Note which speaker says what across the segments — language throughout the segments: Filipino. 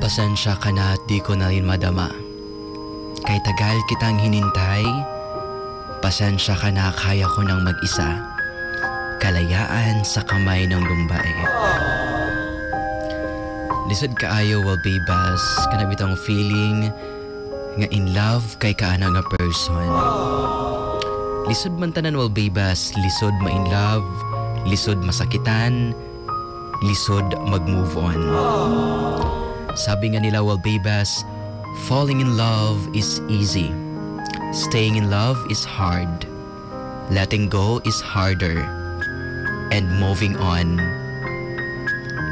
Speaker 1: Pasensya ka na at di ko na rin madama. Kay tagal kitang hinintay, pasensya ka na kaya ko nang mag-isa. Kalayaan sa kamay ng lumbay. Lisod kaayo walbibas, kanabitang feeling nga in love kay kaana nga person. Lisod man tanan walbibas, lisod ma in love, lisod masakitan, lisod mag-move on. Sabi nga nila walbibas, falling in love is easy. Staying in love is hard. Letting go is harder. And moving on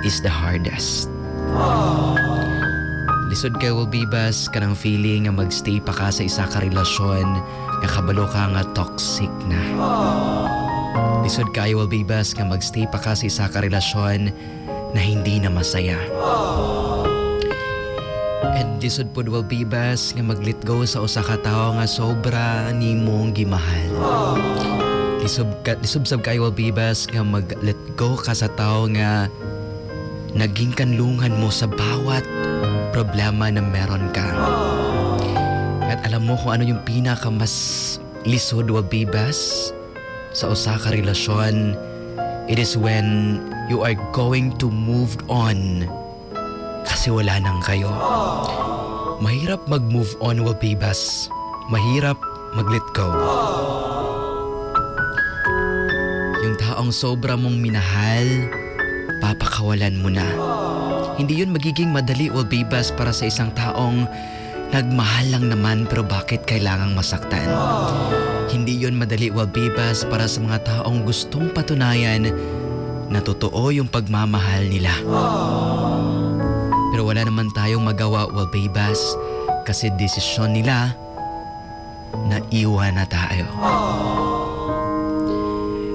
Speaker 1: is the hardest. Lisod ka walbibas kanang feeling nga magstay pa ka sa isa ka relasyon nga kabalo ka nga toxic na. Lisod kayo walbibas nga magstay pa ka sa isa ka relasyon na hindi na masaya. And lisod pod walbibas nga mag-let go sa usa ka tawo nga sobra nimong gimahal. Lisod sab kayo walbibas nga mag-let go ka sa tawo nga naging kanlungan mo sa bawat problema na meron ka. At alam mo kung ano yung pinaka mas lisod walbibas sa usa ka relasyon, it is when you are going to move on kasi wala nang kayo. Mahirap mag-move on walbibas. Mahirap mag-let go. Yung taong sobra mong minahal, papakawalan mo na. Hindi yun magiging madali walbibas para sa isang taong nagmahal lang naman pero bakit kailangang masaktan. Hindi yun madali walbibas para sa mga taong gustong patunayan na totoo yung pagmamahal nila. Pero wala naman tayong magawa walbibas kasi desisyon nila na iwan na tayo.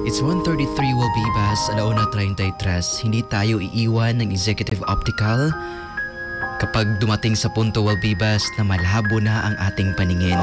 Speaker 1: It's 1:33 walbibas, 1:33. Hindi tayo iiwan ng Executive Optical kapag dumating sa punto walbibas na malabo na ang ating paningin.